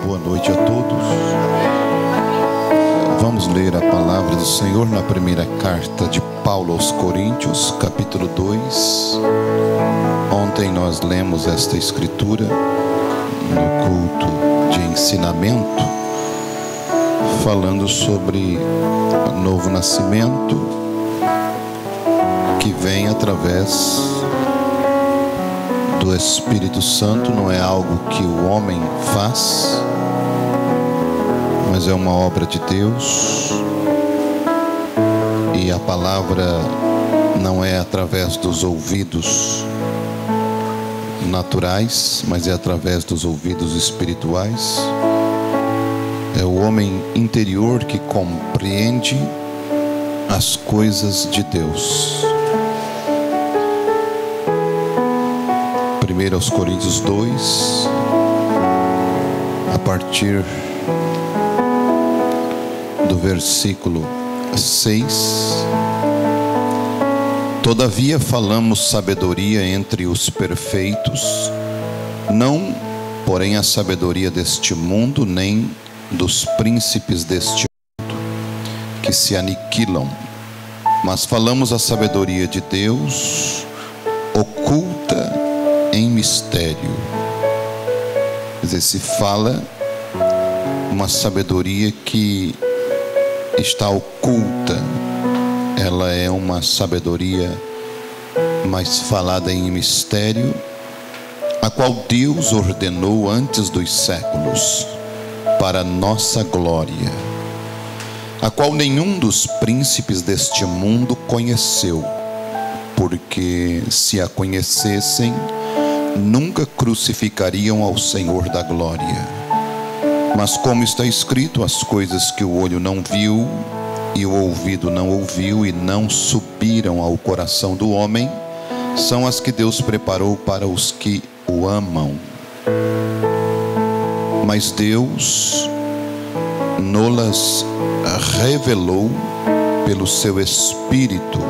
Boa noite a todos. Vamos ler a palavra do Senhor na primeira carta de Paulo aos Coríntios, capítulo 2. Ontem nós lemos esta escritura no culto de ensinamento, falando sobre o novo nascimento que vem através do Espírito Santo. Não é algo que o homem faz, mas é uma obra de Deus. E a palavra não é através dos ouvidos naturais, mas é através dos ouvidos espirituais. É o homem interior que compreende as coisas de Deus. 1 aos Coríntios 2, a partir do versículo 6. Todavia falamos sabedoria entre os perfeitos, não, porém, a sabedoria deste mundo, nem dos príncipes deste mundo, que se aniquilam, mas falamos a sabedoria de Deus, oculta em mistério. Quer dizer, se fala uma sabedoria que está oculta. Ela é uma sabedoria mais falada em mistério, a qual Deus ordenou antes dos séculos, para nossa glória, a qual nenhum dos príncipes deste mundo conheceu, porque se a conhecessem, nunca crucificariam ao Senhor da glória. Mas como está escrito, as coisas que o olho não viu e o ouvido não ouviu e não subiram ao coração do homem, são as que Deus preparou para os que o amam. Mas Deus nos revelou pelo seu Espírito,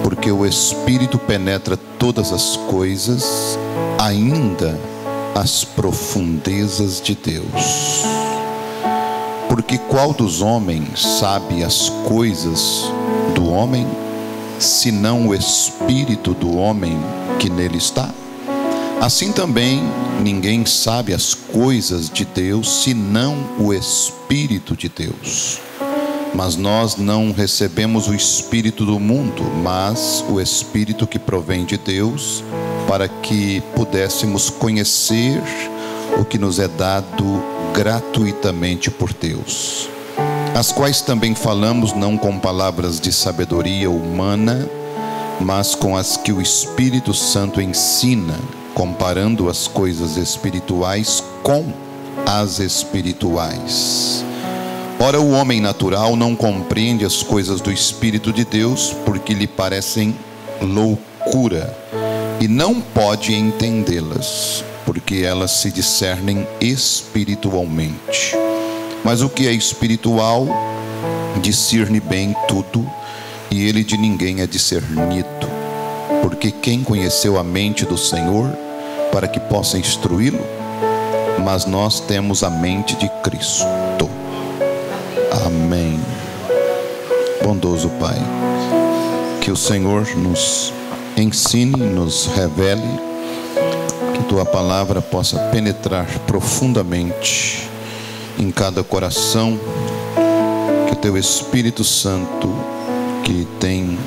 porque o Espírito penetra todas as coisas, ainda as profundezas de Deus. Porque qual dos homens sabe as coisas do homem, senão o Espírito do homem que nele está? Assim também ninguém sabe as coisas de Deus, senão o Espírito de Deus. Mas nós não recebemos o Espírito do mundo, mas o Espírito que provém de Deus, para que pudéssemos conhecer o que nos é dado gratuitamente por Deus. As quais também falamos não com palavras de sabedoria humana, mas com as que o Espírito Santo ensina, comparando as coisas espirituais com as espirituais. Ora, o homem natural não compreende as coisas do Espírito de Deus, porque lhe parecem loucura, e não pode entendê-las, porque elas se discernem espiritualmente. Mas o que é espiritual discerne bem tudo, e ele de ninguém é discernido. Porque quem conheceu a mente do Senhor para que possa instruí-lo? Mas nós temos a mente de Cristo. Amém. Bondoso Pai, que o Senhor nos ensine, nos revele, que Tua palavra possa penetrar profundamente em cada coração, que Teu Espírito Santo, que tem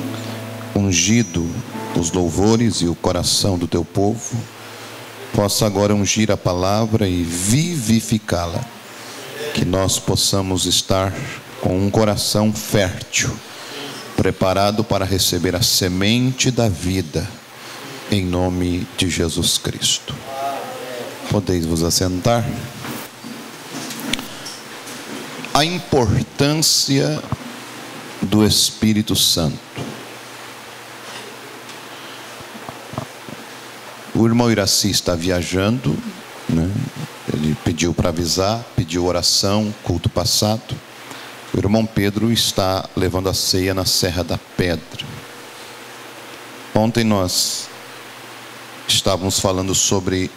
ungido os louvores e o coração do Teu povo, possa agora ungir a palavra e vivificá-la. Que nós possamos estar com um coração fértil, preparado para receber a semente da vida, em nome de Jesus Cristo. Podeis vos assentar. A importância do Espírito Santo. O irmão Iraci está viajando, né? Ele pediu para avisar, pediu oração, culto passado. O irmão Pedro está levando a ceia na Serra da Pedra. Ontem nós estávamos falando sobre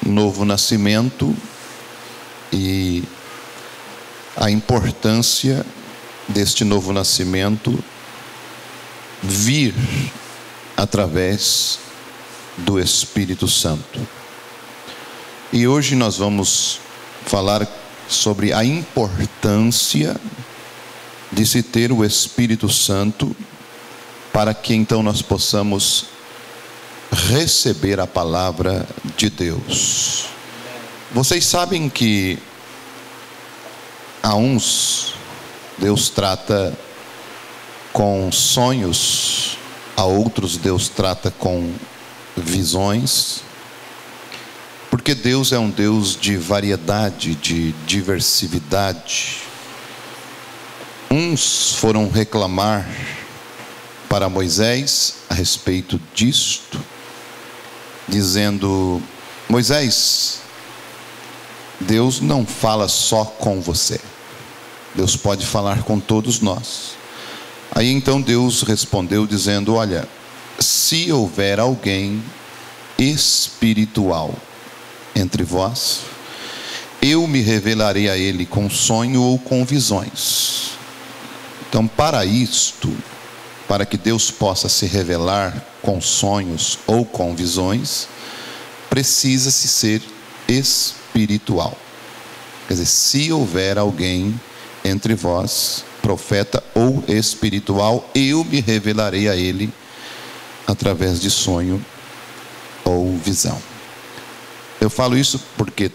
novo nascimento e a importância deste novo nascimento vir através do Espírito Santo. E hoje nós vamos falar sobre a importância de se ter o Espírito Santo para que então nós possamos receber a palavra de Deus. Vocês sabem que a uns Deus trata com sonhos, a outros Deus trata com visões, porque Deus é um Deus de variedade, de diversidade. Uns foram reclamar para Moisés a respeito disto, dizendo: Moisés, Deus não fala só com você, Deus pode falar com todos nós. Aí então Deus respondeu dizendo: olha, se houver alguém espiritual entre vós, eu me revelarei a ele com sonho ou com visões. Então, para isto, para que Deus possa se revelar com sonhos ou com visões, precisa-se ser espiritual. Quer dizer, se houver alguém entre vós, profeta ou espiritual, eu me revelarei a ele através de sonho ou visão. Eu falo isso porque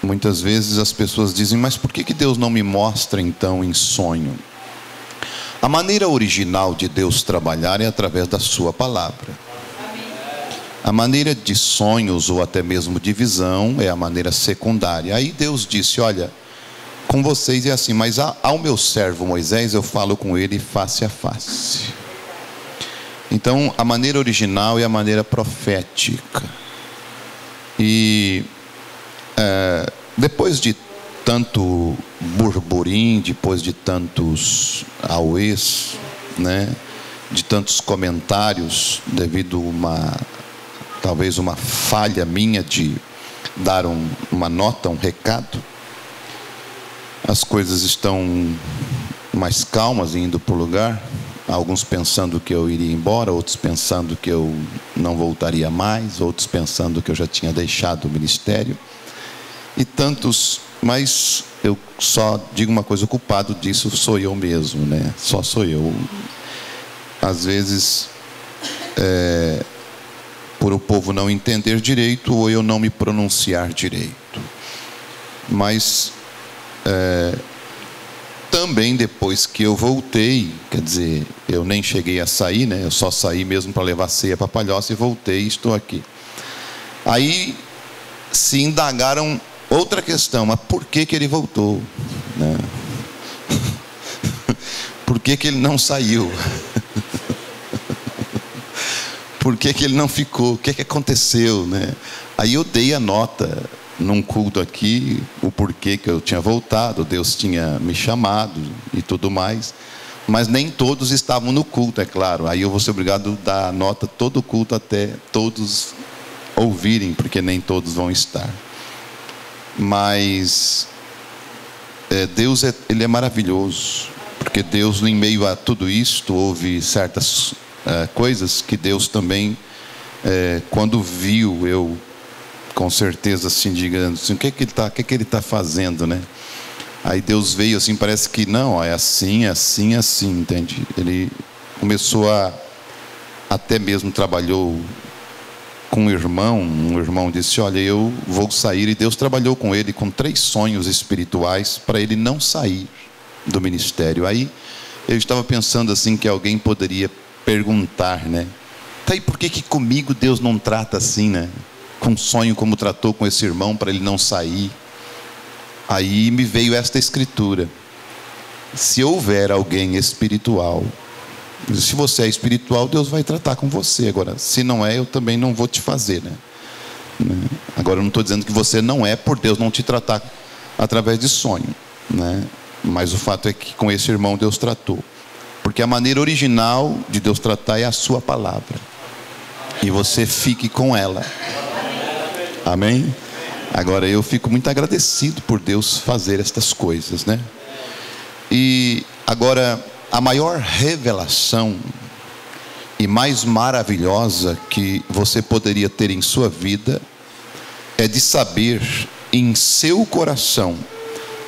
muitas vezes as pessoas dizem: mas por que Deus não me mostra então em sonho? A maneira original de Deus trabalhar é através da sua palavra. A maneira de sonhos ou até mesmo de visão é a maneira secundária. Aí Deus disse: olha, com vocês é assim, mas ao meu servo Moisés eu falo com ele face a face. Então a maneira original é a maneira profética. E depois de tanto burburinho, depois de tantos auês, né, de tantos comentários, devido talvez uma falha minha de dar uma nota, um recado, as coisas estão mais calmas, indo para o lugar. Alguns pensando que eu iria embora, outros pensando que eu não voltaria mais, outros pensando que eu já tinha deixado o ministério, e tantos. Mas eu só digo uma coisa: o culpado disso sou eu mesmo, né? Só sou eu. Às vezes, por o povo não entender direito, ou eu não me pronunciar direito. Mas também depois que eu voltei, quer dizer, eu nem cheguei a sair, né? Eu só saí mesmo para levar ceia para Palhoça e voltei e estou aqui. Aí se indagaram outra questão: mas por que ele voltou, né? Por que ele não saiu? Por que ele não ficou? O que aconteceu, né? Aí eu dei a nota num culto aqui, o porquê que eu tinha voltado, Deus tinha me chamado e tudo mais, mas nem todos estavam no culto, é claro. Aí eu vou ser obrigado a dar a nota todo o culto até todos ouvirem, porque nem todos vão estar. Mas Deus ele é maravilhoso, porque Deus, em meio a tudo isto, houve certas coisas que Deus também, quando viu eu, com certeza assim, digamos assim, o que ele está fazendo, né? Aí Deus veio assim, parece que não, é assim, assim, assim, entende? Ele começou até mesmo trabalhou com um irmão disse: olha, eu vou sair, e Deus trabalhou com ele com 3 sonhos espirituais para ele não sair do ministério. Aí eu estava pensando assim, que alguém poderia perguntar, né? Tá, e por que comigo Deus não trata assim, né? Com sonho como tratou com esse irmão para ele não sair. Aí me veio esta escritura: se houver alguém espiritual, se você é espiritual, Deus vai tratar com você. Agora, se não é, eu também não vou te fazer, né? Agora, eu não estou dizendo que você não é, por Deus não te tratar através de sonho, né? Mas o fato é que com esse irmão Deus tratou, porque a maneira original de Deus tratar é a sua palavra, e você fique com ela. Amém? Agora, eu fico muito agradecido por Deus fazer estas coisas, né? E agora, a maior revelação e mais maravilhosa que você poderia ter em sua vida é de saber em seu coração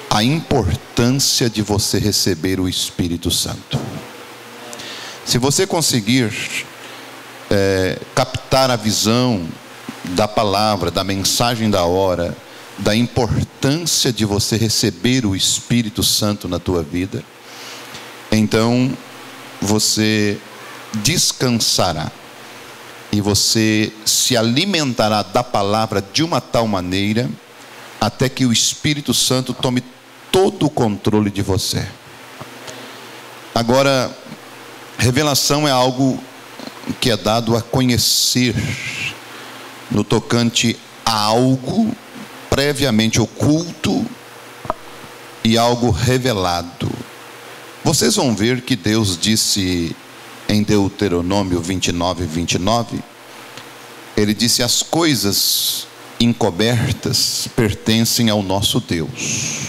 a importância de você receber o Espírito Santo. Se você conseguir captar a visão da palavra, da mensagem da hora, da importância de você receber o Espírito Santo na tua vida, então você descansará e você se alimentará da palavra de uma tal maneira até que o Espírito Santo tome todo o controle de você. Agora, revelação é algo que é dado a conhecer no tocante a algo previamente oculto e algo revelado. Vocês vão ver que Deus disse em Deuteronômio 29:29, Ele disse: as coisas encobertas pertencem ao nosso Deus.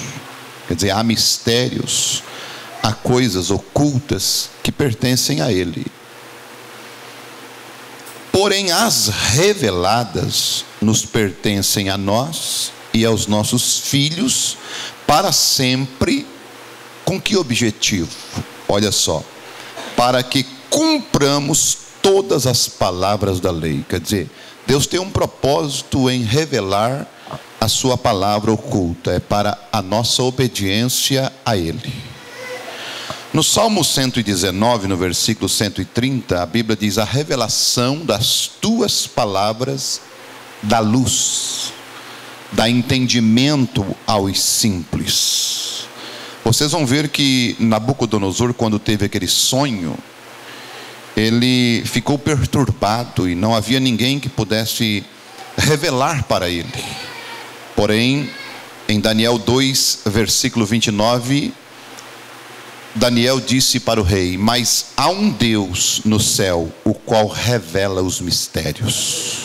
Quer dizer, há mistérios, há coisas ocultas que pertencem a Ele. Porém, as reveladas nos pertencem a nós e aos nossos filhos para sempre. Com que objetivo? Olha só, para que cumpramos todas as palavras da lei. Quer dizer, Deus tem um propósito em revelar a sua palavra oculta, é para a nossa obediência a Ele. No Salmo 119, no versículo 130, a Bíblia diz: a revelação das tuas palavras dá luz, dá entendimento aos simples. Vocês vão ver que Nabucodonosor, quando teve aquele sonho, ele ficou perturbado e não havia ninguém que pudesse revelar para ele. Porém, em Daniel 2, versículo 29, Daniel disse para o rei: mas há um Deus no céu, o qual revela os mistérios.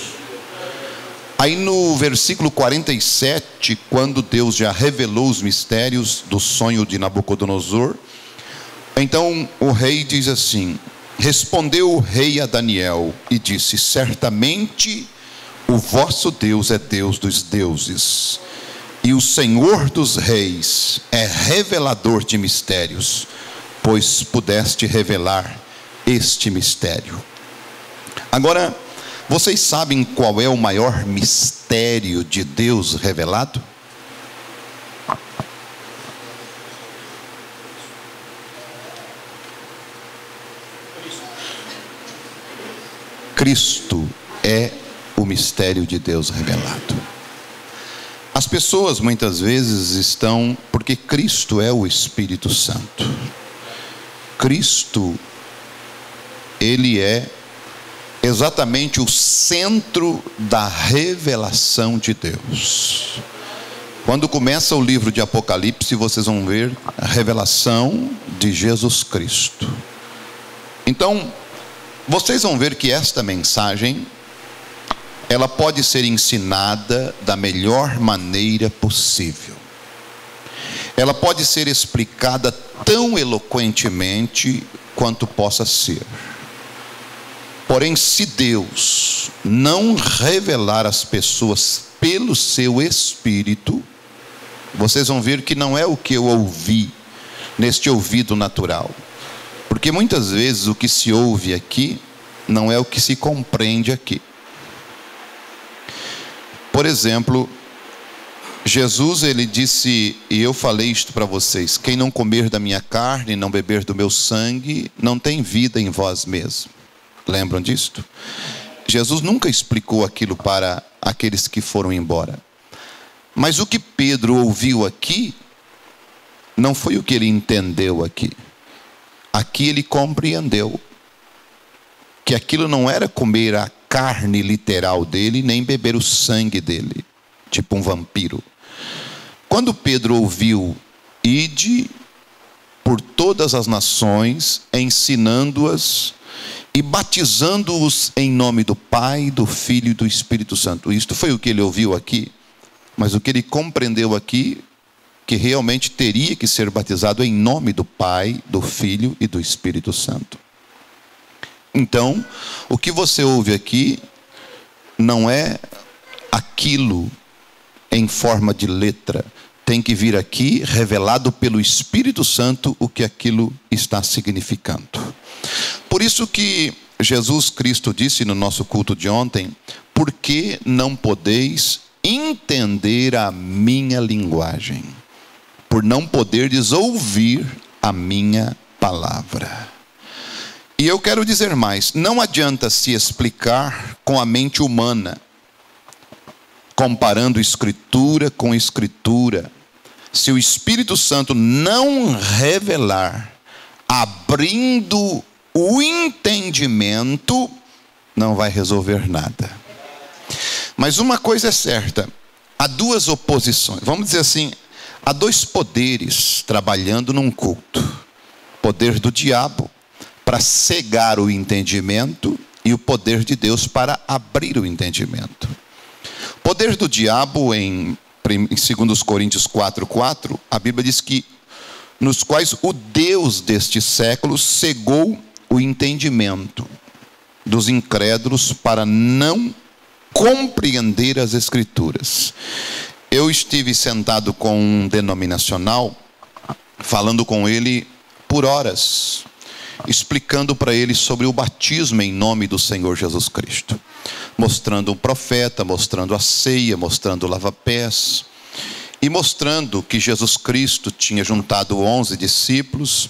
Aí no versículo 47, quando Deus já revelou os mistérios do sonho de Nabucodonosor, então o rei diz assim: respondeu o rei a Daniel e disse: certamente o vosso Deus é Deus dos deuses, e o Senhor dos reis é revelador de mistérios, pois pudeste revelar este mistério. Agora, vocês sabem qual é o maior mistério de Deus revelado? Cristo é o mistério de Deus revelado. As pessoas muitas vezes estão, porque Cristo é o Espírito Santo. Cristo, Ele é exatamente o centro da revelação de Deus. Quando começa o livro de Apocalipse, vocês vão ver a revelação de Jesus Cristo. Então, vocês vão ver que esta mensagem, ela pode ser ensinada da melhor maneira possível. Ela pode ser explicada tão eloquentemente quanto possa ser. Porém, se Deus não revelar às pessoas pelo seu Espírito, vocês vão ver que não é o que eu ouvi neste ouvido natural. Porque muitas vezes o que se ouve aqui não é o que se compreende aqui. Por exemplo, Jesus, ele disse, e eu falei isto para vocês: quem não comer da minha carne e não beber do meu sangue, não tem vida em vós mesmo. Lembram disto? Jesus nunca explicou aquilo para aqueles que foram embora. Mas o que Pedro ouviu aqui, não foi o que ele entendeu aqui. Aqui ele compreendeu que aquilo não era comer a carne literal dele, nem beber o sangue dele, tipo um vampiro. Quando Pedro ouviu: ide por todas as nações, ensinando-as e batizando-os em nome do Pai, do Filho e do Espírito Santo. Isto foi o que ele ouviu aqui. mas o que ele compreendeu aqui, que realmente teria que ser batizado em nome do Pai, do Filho e do Espírito Santo. Então, o que você ouve aqui não é aquilo em forma de letra. Tem que vir aqui revelado pelo Espírito Santo o que aquilo está significando. Por isso que Jesus Cristo disse no nosso culto de ontem: por que não podeis entender a minha linguagem? Por não poderdes ouvir a minha palavra. E eu quero dizer mais: não adianta se explicar com a mente humana, comparando escritura com escritura, se o Espírito Santo não revelar, abrindo o entendimento, não vai resolver nada. Mas uma coisa é certa: há duas oposições, vamos dizer assim, há dois poderes trabalhando num culto: o poder do diabo para cegar o entendimento e o poder de Deus para abrir o entendimento. O poder do diabo, em 2 Coríntios 4:4, a Bíblia diz que nos quais o Deus deste século cegou o entendimento dos incrédulos para não compreender as Escrituras. Eu estive sentado com um denominacional, falando com ele por horas, explicando para ele sobre o batismo em nome do Senhor Jesus Cristo, mostrando um profeta, mostrando a ceia, mostrando o lava-pés, e mostrando que Jesus Cristo tinha juntado 11 discípulos,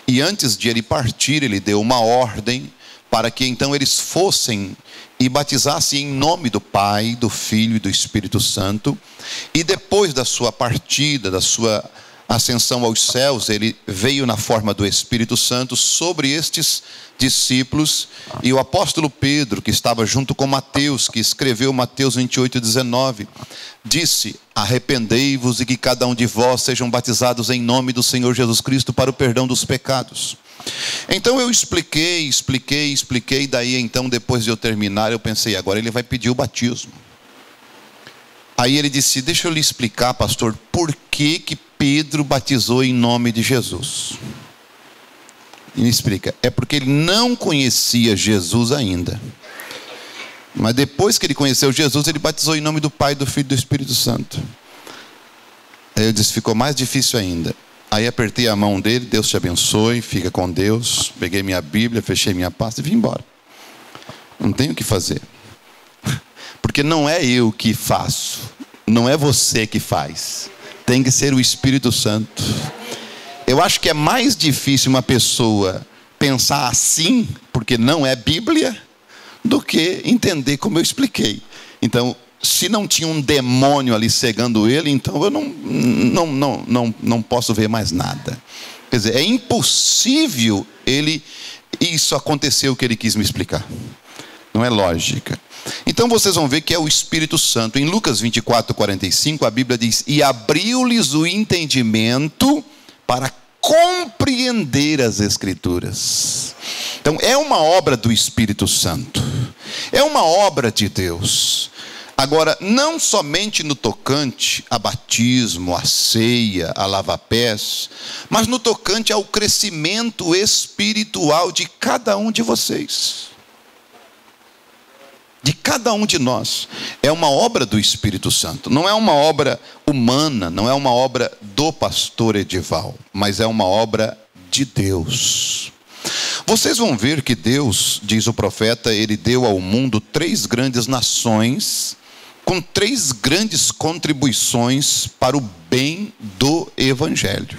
e antes de ele partir, ele deu uma ordem para que então eles fossem e batizassem em nome do Pai, do Filho e do Espírito Santo. E depois da sua partida, da sua ascensão aos céus, ele veio na forma do Espírito Santo sobre estes discípulos. E o apóstolo Pedro, que estava junto com Mateus, que escreveu Mateus 28:19, disse: arrependei-vos e que cada um de vós sejam batizados em nome do Senhor Jesus Cristo para o perdão dos pecados. Então eu expliquei, daí então, depois de eu terminar, eu pensei: agora ele vai pedir o batismo. Aí ele disse: deixa eu lhe explicar, pastor, por que Pedro batizou em nome de Jesus. E me explica: é porque ele não conhecia Jesus ainda, mas depois que ele conheceu Jesus, ele batizou em nome do Pai, do Filho e do Espírito Santo. Aí eu disse: ficou mais difícil ainda. Aí apertei a mão dele: Deus te abençoe, fica com Deus. Peguei minha Bíblia, fechei minha pasta e vim embora. Não tenho o que fazer, porque não é eu que faço, não é você que faz, tem que ser o Espírito Santo. Eu acho que é mais difícil uma pessoa pensar assim, porque não é Bíblia, do que entender como eu expliquei. Então, se não tinha um demônio ali cegando ele, então eu não posso ver mais nada. Quer dizer, é impossível isso aconteceu o que ele quis me explicar. Não é lógica. Então vocês vão ver que é o Espírito Santo. Em Lucas 24:45, a Bíblia diz: e abriu-lhes o entendimento para compreender as Escrituras. Então é uma obra do Espírito Santo, é uma obra de Deus. Agora, não somente no tocante a batismo, a ceia, a lava-pés, mas no tocante ao crescimento espiritual de cada um de vocês, de cada um de nós. É uma obra do Espírito Santo, não é uma obra humana, não é uma obra do pastor Edival, mas é uma obra de Deus. Vocês vão ver que Deus, diz o profeta, ele deu ao mundo 3 grandes nações, com 3 grandes contribuições para o bem do Evangelho.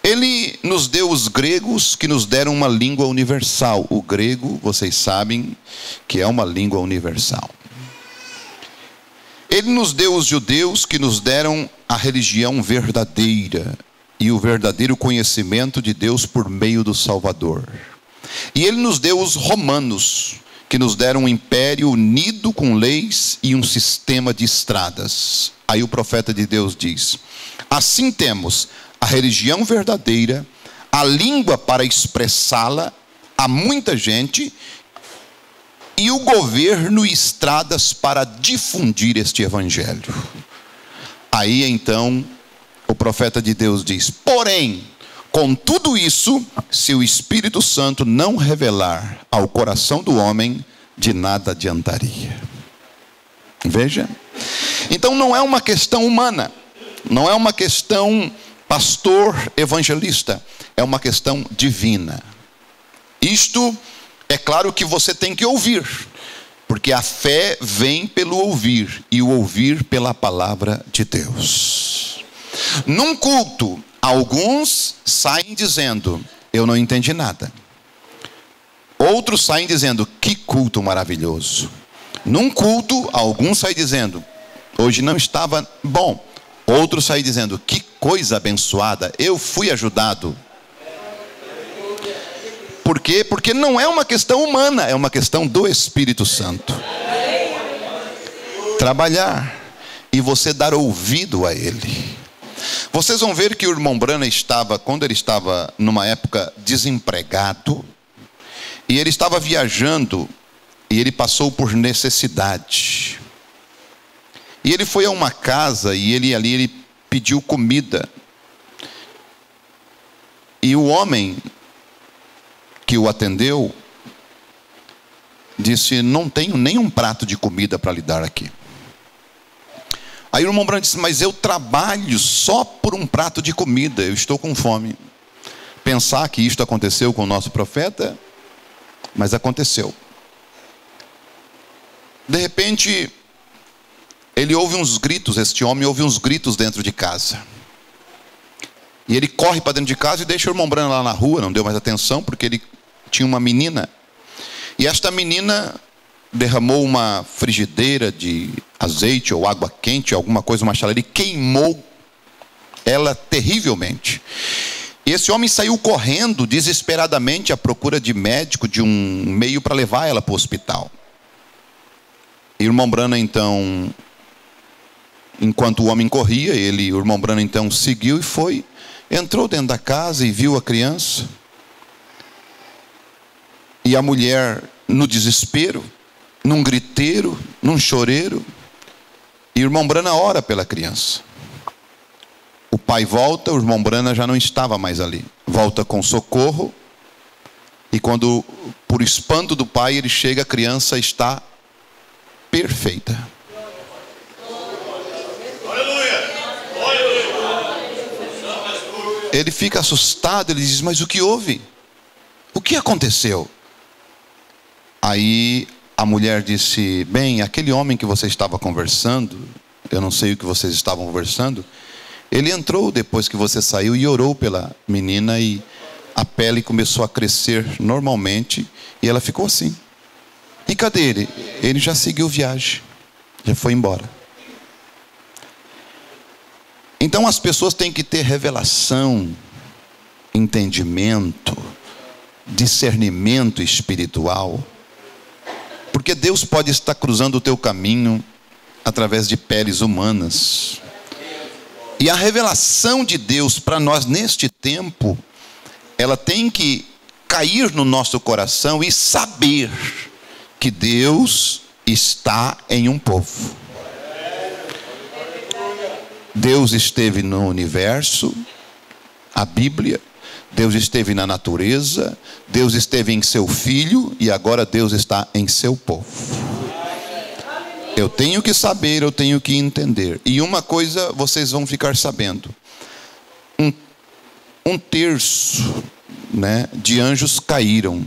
Ele nos deu os gregos, que nos deram uma língua universal. O grego, vocês sabem que é uma língua universal. Ele nos deu os judeus, que nos deram a religião verdadeira e o verdadeiro conhecimento de Deus por meio do Salvador. E ele nos deu os romanos, que nos deram um império unido com leis e um sistema de estradas. Aí o profeta de Deus diz: assim temos a religião verdadeira, a língua para expressá-la a muita gente, e o governo e estradas para difundir este evangelho. Aí então o profeta de Deus diz: porém, com tudo isso, se o Espírito Santo não revelar ao coração do homem, de nada adiantaria. Veja. Então não é uma questão humana, não é uma questão pastor evangelista, é uma questão divina. Isto é claro que você tem que ouvir, porque a fé vem pelo ouvir, e o ouvir pela palavra de Deus. Num culto, alguns saem dizendo: eu não entendi nada. Outros saem dizendo: que culto maravilhoso. Num culto, alguns saem dizendo: hoje não estava bom. Outros saem dizendo: que coisa abençoada, eu fui ajudado. Por quê? Porque não é uma questão humana, é uma questão do Espírito Santo. Trabalhar e você dar ouvido a Ele. Vocês vão ver que o irmão Branham estava, quando ele estava numa época desempregado, e ele estava viajando, e ele passou por necessidade. E ele foi a uma casa, e ele pediu comida. E o homem que o atendeu disse: não tenho nenhum prato de comida para lhe dar aqui. Aí o irmão Branham disse: mas eu trabalho só por um prato de comida, eu estou com fome. Pensar que isto aconteceu com o nosso profeta, mas aconteceu. De repente, ele ouve uns gritos, este homem ouve uns gritos dentro de casa. E ele corre para dentro de casa e deixa o irmão Branham lá na rua, não deu mais atenção, porque ele tinha uma menina. E esta menina derramou uma frigideira de azeite ou água quente, alguma coisa, uma chaleira, e queimou ela terrivelmente. E esse homem saiu correndo desesperadamente à procura de médico, de um meio para levar ela para o hospital. E o irmão Branham então, enquanto o homem corria, o irmão Branham então seguiu e foi, entrou dentro da casa e viu a criança. E a mulher no desespero, num griteiro, num choreiro. E o irmão Branham ora pela criança. O pai volta, o irmão Branham já não estava mais ali. Volta com socorro. E quando, por espanto do pai, ele chega, a criança está perfeita. Ele fica assustado, ele diz: mas o que houve? O que aconteceu? Aí a mulher disse: bem, aquele homem que você estava conversando, eu não sei o que vocês estavam conversando, ele entrou depois que você saiu e orou pela menina, e a pele começou a crescer normalmente, e ela ficou assim. E cadê ele? Ele já seguiu viagem, já foi embora. Então as pessoas têm que ter revelação, entendimento, discernimento espiritual, porque Deus pode estar cruzando o teu caminho através de peles humanas. E a revelação de Deus para nós neste tempo, ela tem que cair no nosso coração e saber que Deus está em um povo. Deus esteve no universo, a Bíblia, Deus esteve na natureza, Deus esteve em seu Filho, e agora Deus está em seu povo. Eu tenho que saber, eu tenho que entender. E uma coisa vocês vão ficar sabendo: um terço, de anjos caíram.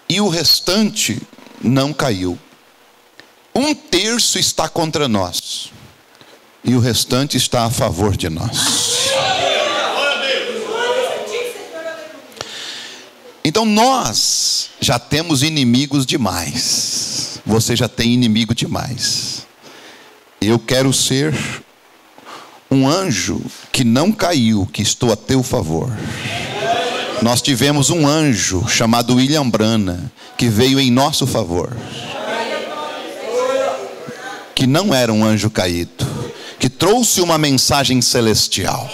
E o restante não caiu. Um terço está contra nós, e o restante está a favor de nós. Então nós já temos inimigos demais. Você já tem inimigo demais. Eu quero ser um anjo que não caiu, que estou a teu favor. Nós tivemos um anjo chamado William Branham, que veio em nosso favor, que não era um anjo caído, que trouxe uma mensagem celestial,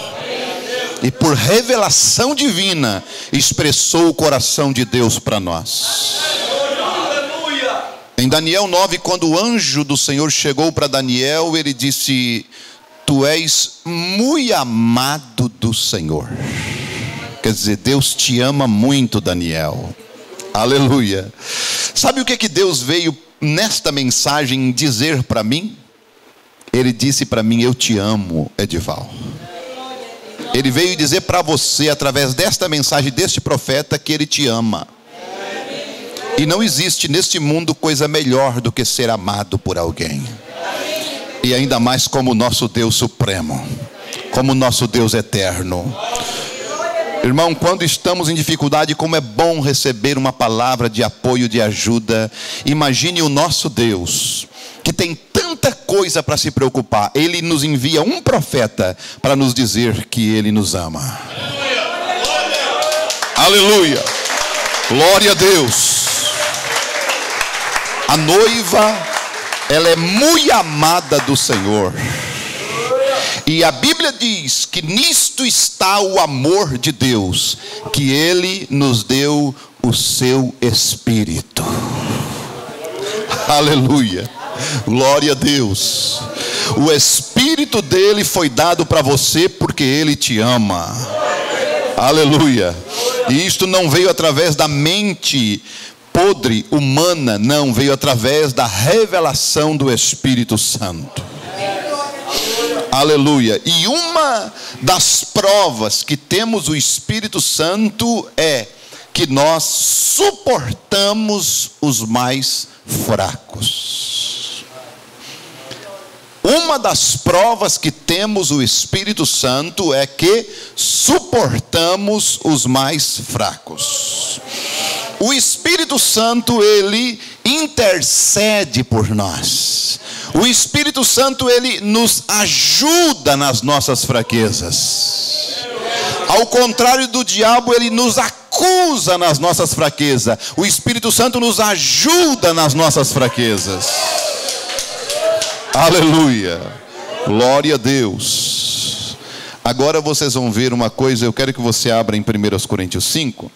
e por revelação divina expressou o coração de Deus para nós. Em Daniel 9, quando o anjo do Senhor chegou para Daniel, ele disse: tu és muito amado do Senhor. Quer dizer, Deus te ama muito, Daniel. Aleluia. Sabe o que Deus veio nesta mensagem dizer para mim? Ele disse para mim: eu te amo, Edival. Ele veio dizer para você, através desta mensagem deste profeta, que ele te ama. E não existe neste mundo coisa melhor do que ser amado por alguém. E ainda mais como nosso Deus supremo, como nosso Deus eterno. Irmão, quando estamos em dificuldade, como é bom receber uma palavra de apoio, de ajuda. Imagine o nosso Deus, que tem tanta coisa para se preocupar. Ele nos envia um profeta para nos dizer que Ele nos ama. Aleluia! Glória a Deus! A noiva, ela é muito amada do Senhor. E a Bíblia diz que nisto está o amor de Deus, que Ele nos deu o seu Espírito. Aleluia, glória a Deus. O Espírito dele foi dado para você porque Ele te ama. Aleluia. E isto não veio através da mente podre, humana, não, veio através da revelação do Espírito Santo. Aleluia. E uma das provas que temos o Espírito Santo é que nós suportamos os mais fracos. Uma das provas que temos o Espírito Santo é que suportamos os mais fracos. O Espírito Santo, ele intercede por nós. O Espírito Santo, ele nos ajuda nas nossas fraquezas. Ao contrário do diabo, ele nos acusa nas nossas fraquezas. O Espírito Santo nos ajuda nas nossas fraquezas. Aleluia. Glória a Deus. Agora vocês vão ver uma coisa. Eu quero que você abra em 1 Coríntios 5.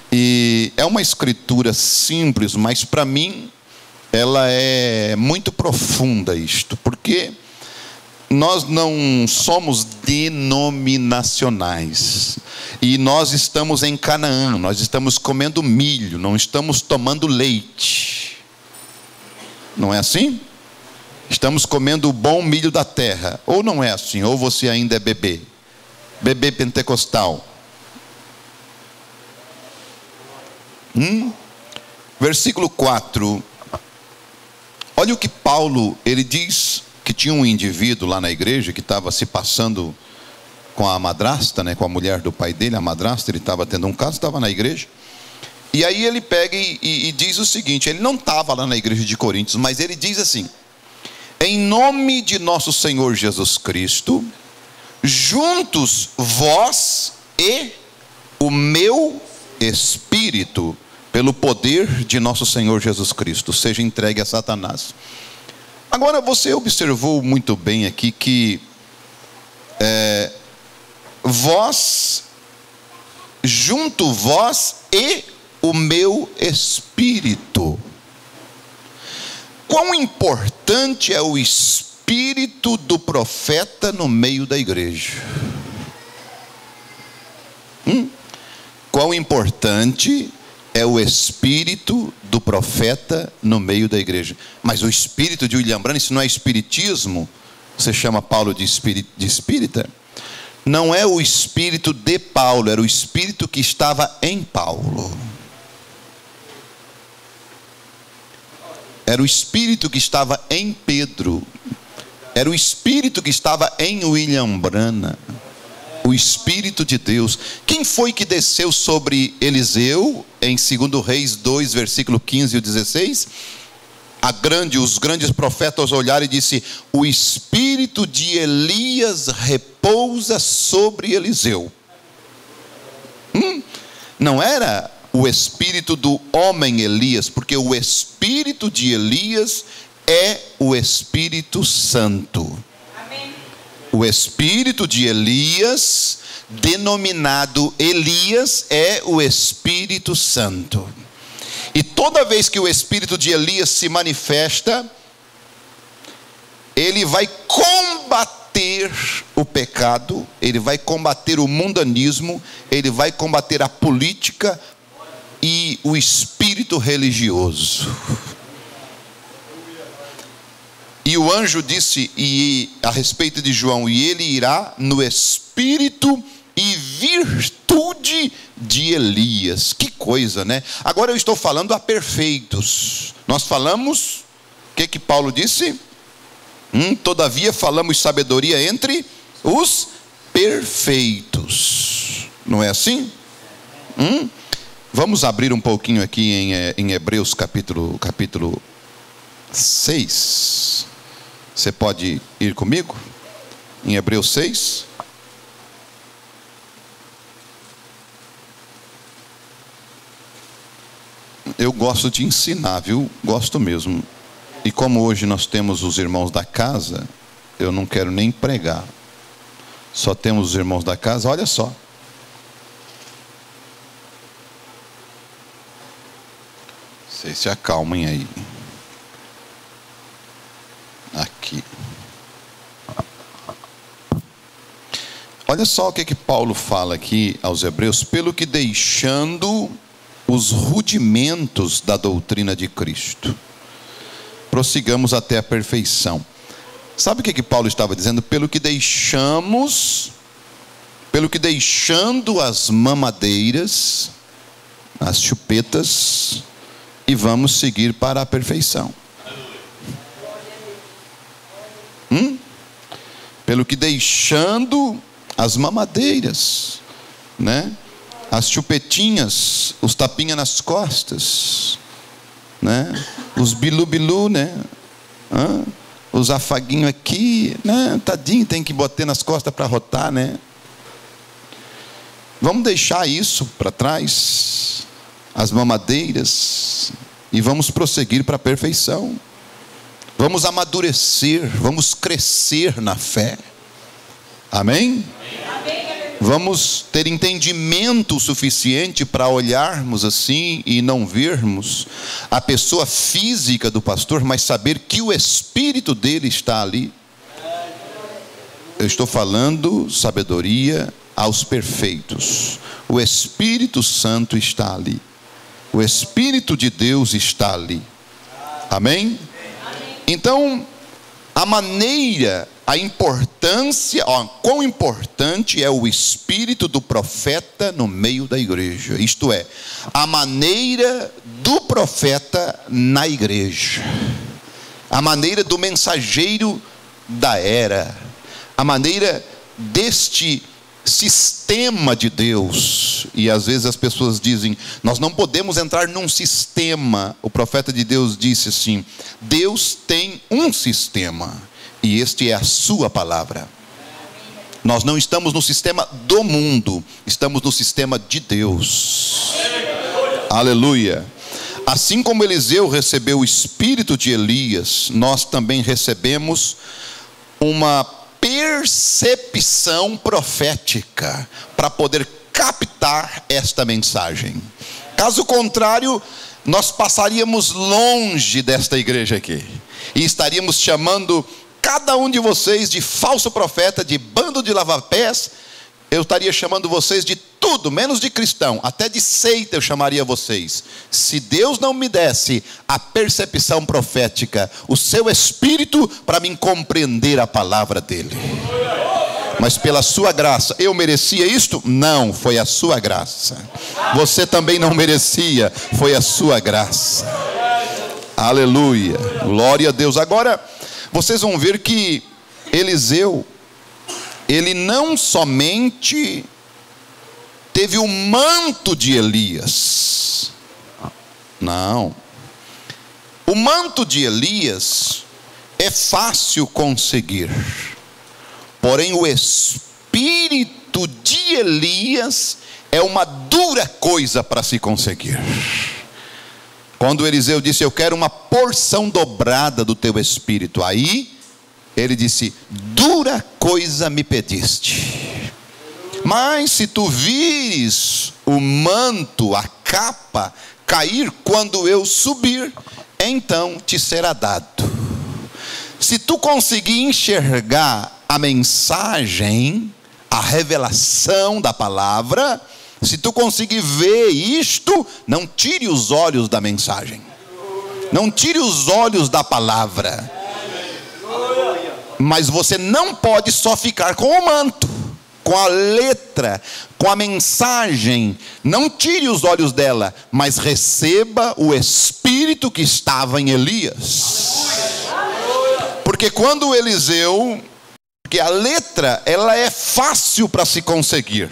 E é uma escritura simples, mas para mim ela é muito profunda isto, porque nós não somos denominacionais, e nós estamos em Canaã, nós estamos comendo milho, não estamos tomando leite, não é assim? Estamos comendo o bom milho da terra, ou não é assim? Ou você ainda é bebê pentecostal? Versículo 4. Olha o que Paulo, ele diz que tinha um indivíduo lá na igreja que estava se passando com a madrasta, né, com a mulher do pai dele, a madrasta. Ele estava tendo um caso, estava na igreja. E aí ele pega e diz o seguinte, ele não estava lá na igreja de Coríntios, mas ele diz assim: em nome de nosso Senhor Jesus Cristo, juntos vós e o meu espírito, pelo poder de nosso Senhor Jesus Cristo, seja entregue a Satanás. Agora você observou muito bem aqui que vós, junto vós e o meu espírito. Quão importante é o espírito do profeta no meio da igreja? Quão importante é o espírito do profeta no meio da igreja. Mas o espírito de William Branham, isso não é espiritismo? Você chama Paulo de espírita? Não é o espírito de Paulo, era o espírito que estava em Paulo. Era o espírito que estava em Pedro. Era o espírito que estava em William Branham. O Espírito de Deus. Quem foi que desceu sobre Eliseu em 2 Reis 2, versículo 15 e 16? Os grandes profetas olharam e disse: o Espírito de Elias repousa sobre Eliseu. Não era o espírito do homem Elias, porque o espírito de Elias é o Espírito Santo. O espírito de Elias, denominado Elias, é o Espírito Santo. E toda vez que o espírito de Elias se manifesta, ele vai combater o pecado, ele vai combater o mundanismo, ele vai combater a política e o espírito religioso. E o anjo disse a respeito de João: e ele irá no espírito e virtude de Elias. Que coisa, né? Agora eu estou falando a perfeitos. Nós falamos, o que Paulo disse? Todavia falamos sabedoria entre os perfeitos. Não é assim? Vamos abrir um pouquinho aqui em Hebreus capítulo 6. Você pode ir comigo? Em Hebreus 6. Eu gosto de ensinar, viu? Gosto mesmo. E como hoje nós temos os irmãos da casa, eu não quero nem pregar. Só temos os irmãos da casa, olha só. Vocês se acalmem aí. Aqui. Olha só o que Paulo fala aqui aos Hebreus: pelo que deixando os rudimentos da doutrina de Cristo, prossigamos até a perfeição. Sabe o que Paulo estava dizendo? Pelo que deixando as mamadeiras, as chupetas, e vamos seguir para a perfeição. Pelo que deixando as mamadeiras, né? As chupetinhas, os tapinhas nas costas, né? Os bilu-bilu, né? Os afaguinhos aqui, né? Tadinho, tem que botar nas costas para rotar, né? Vamos deixar isso para trás, as mamadeiras, e vamos prosseguir para a perfeição. Vamos amadurecer, vamos crescer na fé. Amém? Vamos ter entendimento suficiente para olharmos assim e não vermos a pessoa física do pastor, mas saber que o espírito dele está ali. Eu estou falando sabedoria aos perfeitos. O Espírito Santo está ali. O Espírito de Deus está ali. Amém? Então, a maneira, a importância, quão importante é o espírito do profeta no meio da igreja. Isto é, a maneira do profeta na igreja, a maneira do mensageiro da era, a maneira deste sistema de Deus. E às vezes as pessoas dizem: nós não podemos entrar num sistema. O profeta de Deus disse assim: Deus tem um sistema, e este é a sua palavra. Nós não estamos no sistema do mundo, estamos no sistema de Deus. Aleluia. Assim como Eliseu recebeu o espírito de Elias, nós também recebemos uma percepção profética para poder captar esta mensagem. Caso contrário, nós passaríamos longe desta igreja aqui e estaríamos chamando cada um de vocês de falso profeta, de bando de lavapés. Eu estaria chamando vocês de tudo, menos de cristão, até de seita eu chamaria vocês. Se Deus não me desse a percepção profética, o seu espírito, para me compreender a palavra dele. Mas pela sua graça, eu merecia isto? Não, foi a sua graça. Você também não merecia, foi a sua graça. Aleluia, glória a Deus. Agora, vocês vão ver que Eliseu, ele não somente teve o manto de Elias. Não. O manto de Elias é fácil conseguir. Porém, o espírito de Elias é uma dura coisa para se conseguir. Quando Eliseu disse: eu quero uma porção dobrada do teu espírito, aí ele disse: dura coisa me pediste. Mas se tu vires o manto, a capa cair, quando eu subir, então te será dado. Se tu conseguir enxergar a mensagem, a revelação da palavra, se tu conseguir ver isto, não tire os olhos da mensagem, não tire os olhos da palavra. Mas você não pode só ficar com o manto, com a letra, com a mensagem. Não tire os olhos dela, mas receba o Espírito que estava em Elias. Porque quando Eliseu, porque a letra, ela é fácil para se conseguir,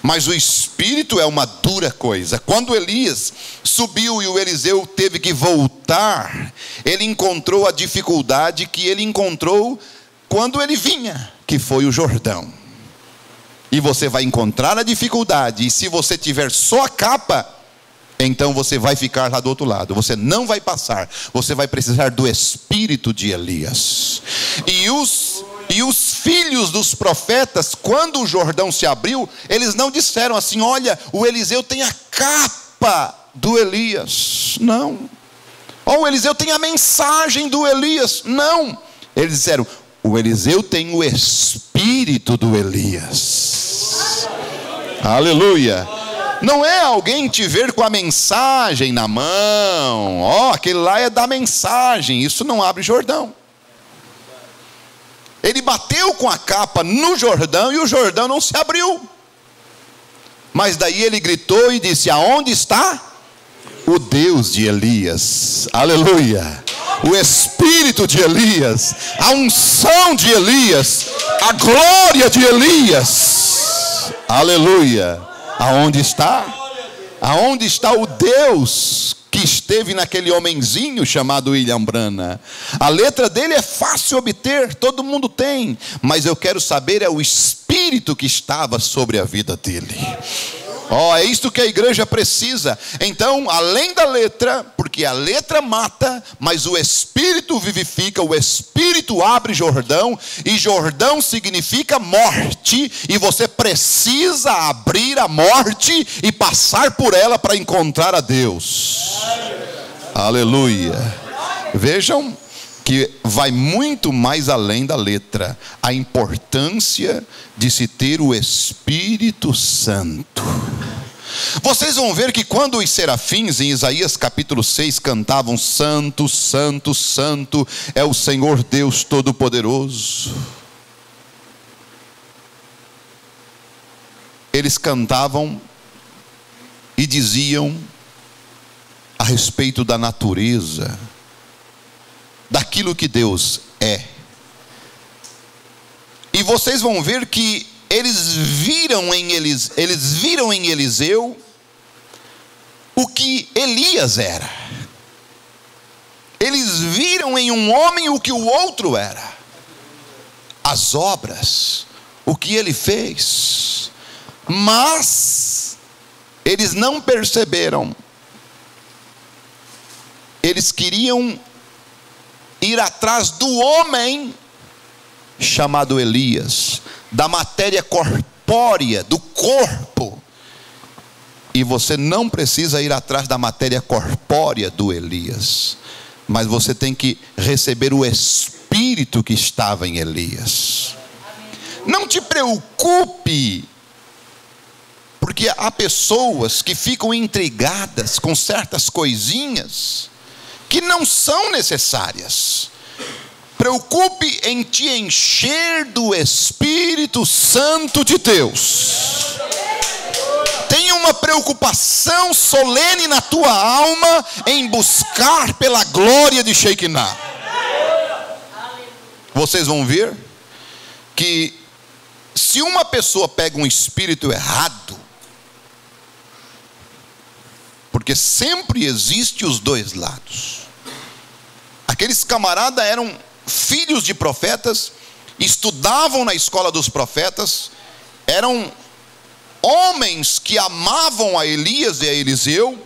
mas o Espírito é uma dura coisa. Quando Elias subiu e o Eliseu teve que voltar, ele encontrou a dificuldade que ele encontrou quando ele vinha, que foi o Jordão. E você vai encontrar a dificuldade, e se você tiver só a capa, então você vai ficar lá do outro lado, você não vai passar, você vai precisar do Espírito de Elias. E os filhos dos profetas, quando o Jordão se abriu, eles não disseram assim: olha, o Eliseu tem a capa do Elias. Não. Ou o Eliseu tem a mensagem do Elias. Não. Eles disseram: o Eliseu tem o Espírito do Elias. Aleluia. Não é alguém te ver com a mensagem na mão. Aquele lá é da mensagem. Isso não abre Jordão. Ele bateu com a capa no Jordão e o Jordão não se abriu. Mas daí ele gritou e disse: aonde está o Deus de Elias? Aleluia. O Espírito de Elias, a unção de Elias, a glória de Elias. Aleluia. Aonde está? Aonde está o Deus que esteve naquele homenzinho chamado William Branham? A letra dele é fácil obter, todo mundo tem, mas eu quero saber é o Espírito que estava sobre a vida dele. É isto que a igreja precisa. Então, além da letra, porque a letra mata, mas o Espírito vivifica, o Espírito abre Jordão, e Jordão significa morte, e você precisa abrir a morte e passar por ela para encontrar a Deus. Aleluia. Vejam que vai muito mais além da letra, a importância de se ter o Espírito Santo. Vocês vão ver que quando os serafins em Isaías capítulo 6 cantavam: Santo, Santo, Santo é o Senhor Deus Todo-Poderoso, eles cantavam e diziam a respeito da natureza, daquilo que Deus é. E vocês vão ver que eles viram em Eliseu o que Elias era. Eles viram em um homem o que o outro era. As obras, o que ele fez. Mas eles não perceberam. Eles queriam ir atrás do homem chamado Elias, da matéria corpórea, do corpo. E você não precisa ir atrás da matéria corpórea do Elias, mas você tem que receber o Espírito que estava em Elias. Não te preocupe, porque há pessoas que ficam intrigadas com certas coisinhas que não são necessárias. Preocupe em te encher do Espírito Santo de Deus. Tenha uma preocupação solene na tua alma em buscar pela glória de Shekinah. Vocês vão ver que se uma pessoa pega um espírito errado, porque sempre existe os dois lados. Aqueles camaradas eram filhos de profetas, estudavam na escola dos profetas, eram homens que amavam a Elias e a Eliseu,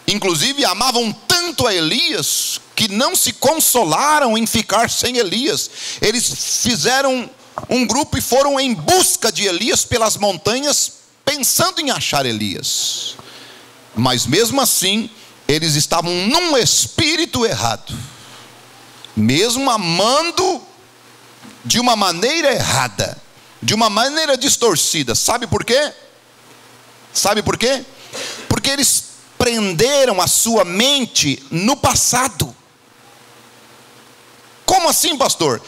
inclusive amavam tanto a Elias, que não se consolaram em ficar sem Elias. Eles fizeram um grupo e foram em busca de Elias pelas montanhas, pensando em achar Elias. Mas mesmo assim, eles estavam num espírito errado, mesmo amando de uma maneira errada, de uma maneira distorcida. Sabe por quê? Sabe por quê? Porque eles prenderam a sua mente no passado. Como assim, pastor?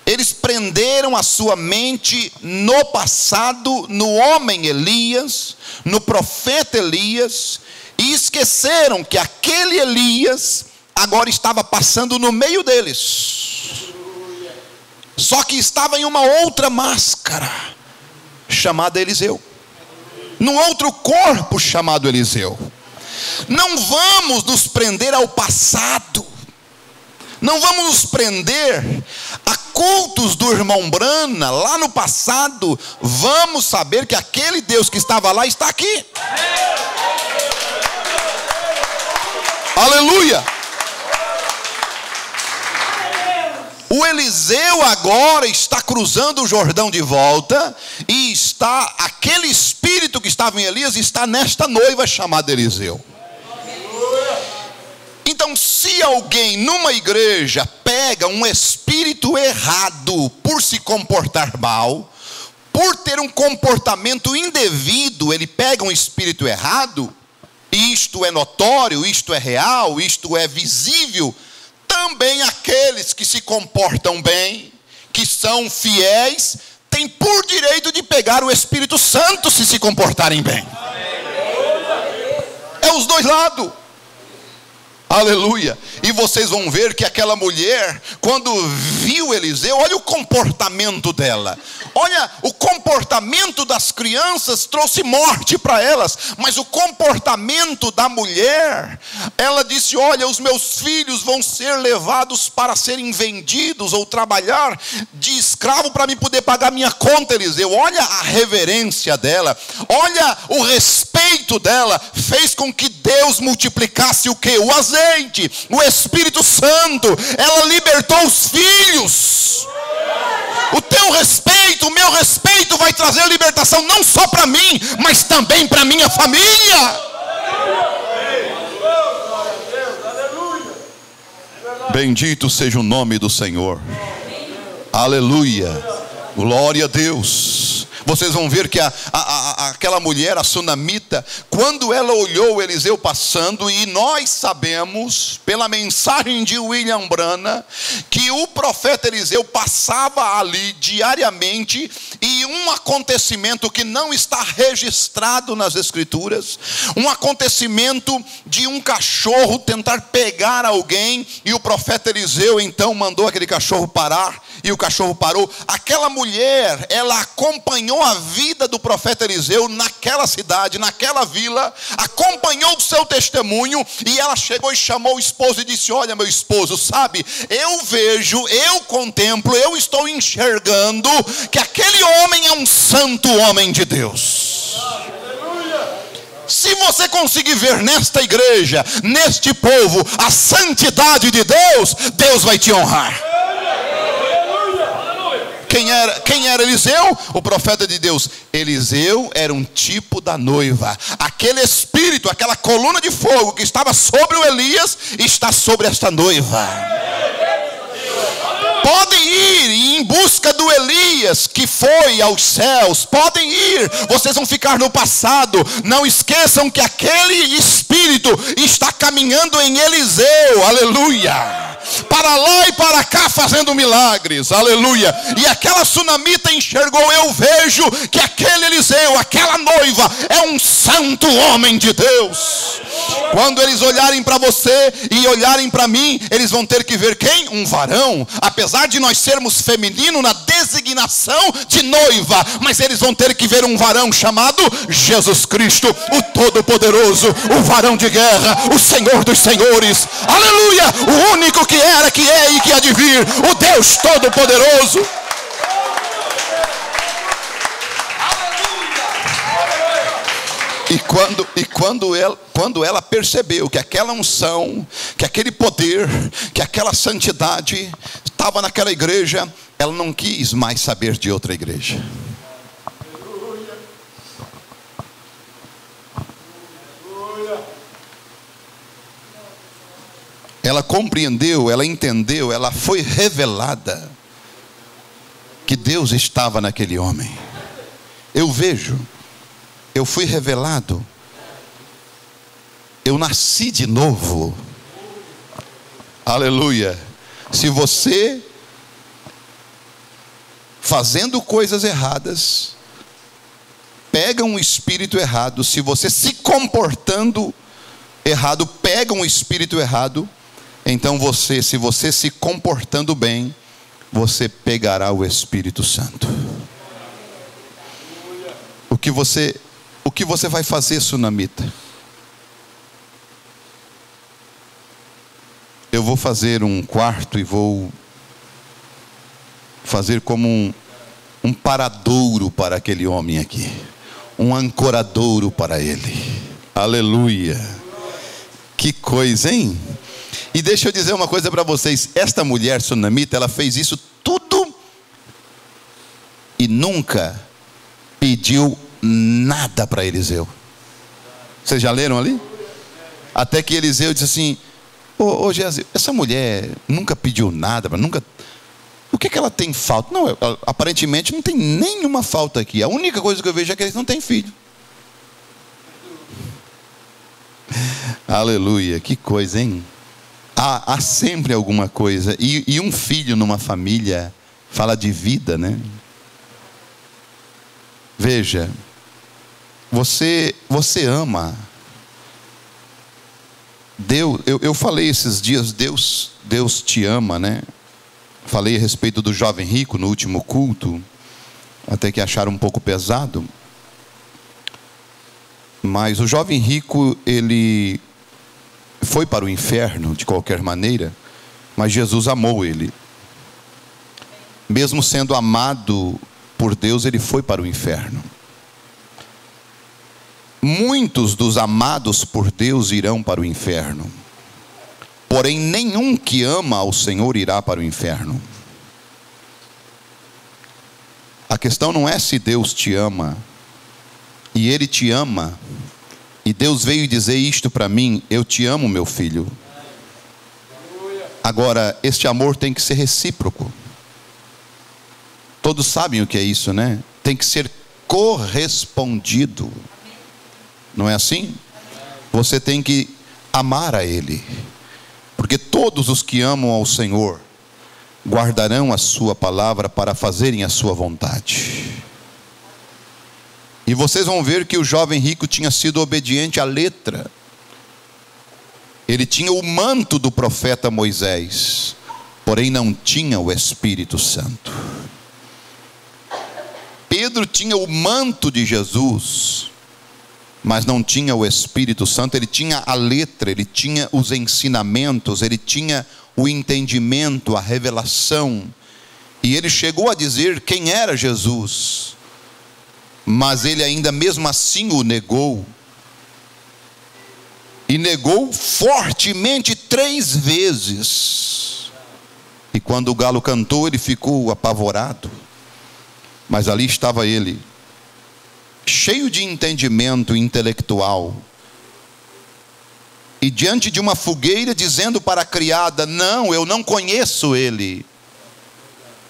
Eles prenderam a sua mente no passado, no homem Elias, no profeta Elias, e esqueceram que aquele Elias agora estava passando no meio deles. Só que estava em uma outra máscara, chamada Eliseu, num outro corpo chamado Eliseu. Não vamos nos prender ao passado, não vamos nos prender a cultos do irmão Brana lá no passado. Vamos saber que aquele Deus que estava lá está aqui. Aleluia. O Eliseu agora está cruzando o Jordão de volta, e está, aquele espírito que estava em Elias está nesta noiva chamada Eliseu. Então, se alguém numa igreja pega um espírito errado por se comportar mal, por ter um comportamento indevido, ele pega um espírito errado, isto é notório, isto é real, isto é visível. Também aqueles que se comportam bem, que são fiéis, têm por direito de pegar o Espírito Santo se comportarem bem. É os dois lados. Aleluia. E vocês vão ver que aquela mulher, quando viu Eliseu, olha o comportamento dela. Olha, o comportamento das crianças trouxe morte para elas, mas o comportamento da mulher, ela disse: olha, os meus filhos vão ser levados para serem vendidos ou trabalhar de escravo para me poder pagar minha conta, Eliseu. Olha a reverência dela, olha o respeito dela, fez com que Deus multiplicasse o que? O azeite, o Espírito Santo. Ela libertou os filhos. O teu respeito, o meu respeito vai trazer libertação não só para mim, mas também para minha família. Bendito seja o nome do Senhor. Aleluia. Glória a Deus. Vocês vão ver que aquela mulher, a sunamita, quando ela olhou Eliseu passando, e nós sabemos, pela mensagem de William Brana, que o profeta Eliseu passava ali diariamente, e um acontecimento que não está registrado nas escrituras, um acontecimento de um cachorro tentar pegar alguém, e o profeta Eliseu então mandou aquele cachorro parar, e o cachorro parou. Aquela mulher, ela acompanhou a vida do profeta Eliseu naquela cidade, naquela vila, acompanhou o seu testemunho, e ela chegou e chamou o esposo e disse: olha, meu esposo, sabe, eu vejo, eu contemplo, eu estou enxergando que aquele homem é um santo homem de Deus. Se você conseguir ver nesta igreja, neste povo, a santidade de Deus, Deus vai te honrar. Quem era Eliseu? O profeta de Deus. Eliseu era um tipo da noiva. Aquele espírito, aquela coluna de fogo que estava sobre o Elias, está sobre esta noiva. Podem ir em busca do Elias que foi aos céus. Podem ir, vocês vão ficar no passado. Não esqueçam que aquele espírito está caminhando em Eliseu. Aleluia. Para lá e para cá fazendo milagres, aleluia. E aquela sunamita enxergou: eu vejo que aquele Eliseu, aquela noiva, é um santo homem de Deus. Quando eles olharem para você e olharem para mim, eles vão ter que ver quem? Um varão. Apesar de nós sermos feminino na designação de noiva, mas eles vão ter que ver um varão chamado Jesus Cristo, o Todo-Poderoso, o varão de guerra, o Senhor dos senhores, aleluia, o único que era, que é e que há de vir, o Deus Todo-Poderoso. E quando ela percebeu que aquela unção, que aquele poder, que aquela santidade estava naquela igreja, ela não quis mais saber de outra igreja. ela compreendeu, ela entendeu, ela foi revelada que Deus estava naquele homem. Eu vejo, eu fui revelado, eu nasci de novo. Aleluia. Se você, fazendo coisas erradas, pega um espírito errado, se você se comportando errado, pega um espírito errado, então você, se você se comportando bem, você pegará o Espírito Santo. O que você vai fazer, sunamita? Eu vou fazer um quarto e vou fazer como um paradouro para aquele homem aqui, um ancoradouro para ele. Aleluia. Que coisa, hein? E deixa eu dizer uma coisa para vocês. Esta mulher sunamita, ela fez isso tudo e nunca pediu nada para Eliseu. Vocês já leram ali? Até que Eliseu disse assim: ô Geazi, essa mulher nunca pediu nada, nunca... O que ela tem falta? Não, aparentemente não tem nenhuma falta aqui. A única coisa que eu vejo é que eles não têm filho. Aleluia, que coisa, hein? Há sempre alguma coisa. E um filho numa família fala de vida, né? Veja, você ama Deus. Eu falei esses dias, Deus te ama, né? Falei a respeito do jovem rico no último culto, até que acharam um pouco pesado. Mas o jovem rico, ele foi para o inferno de qualquer maneira, mas Jesus amou ele. Mesmo sendo amado por Deus, ele foi para o inferno. Muitos dos amados por Deus irão para o inferno, porém nenhum que ama ao Senhor irá para o inferno. A questão não é se Deus te ama, e Ele te ama, e Deus veio dizer isto para mim: eu te amo, meu filho. Agora, este amor tem que ser recíproco. Todos sabem o que é isso, né? Tem que ser correspondido. Não é assim? Você tem que amar a Ele, porque todos os que amam ao Senhor guardarão a sua palavra para fazerem a sua vontade. E vocês vão ver que o jovem rico tinha sido obediente à letra. Ele tinha o manto do profeta Moisés, porém não tinha o Espírito Santo. Pedro tinha o manto de Jesus, mas não tinha o Espírito Santo. Ele tinha a letra, ele tinha os ensinamentos, ele tinha o entendimento, a revelação. E ele chegou a dizer quem era Jesus, mas ele ainda mesmo assim o negou. E negou fortemente 3 vezes. E quando o galo cantou, ele ficou apavorado. Mas ali estava ele, cheio de entendimento intelectual, e diante de uma fogueira dizendo para a criada: não, eu não conheço ele.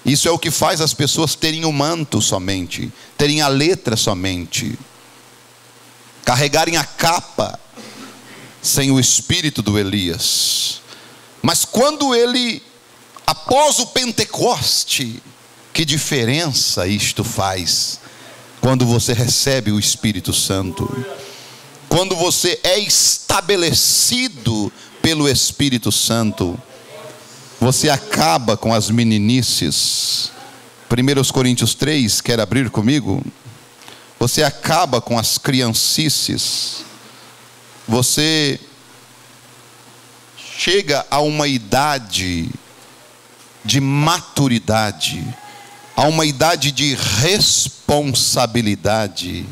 Isso é o que faz as pessoas terem o manto somente, terem a letra somente, carregarem a capa sem o espírito do Elias. Mas quando ele, após o Pentecoste, que diferença isto faz quando você recebe o Espírito Santo, quando você é estabelecido pelo Espírito Santo, você acaba com as meninices. 1 Coríntios 3, quer abrir comigo? Você acaba com as criancices. Você chega a uma idade de maturidade, a uma idade de responsabilidade.